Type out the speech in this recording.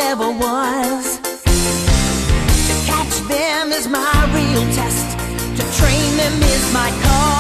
ever was. To catch them is my real test. To train them is my cause.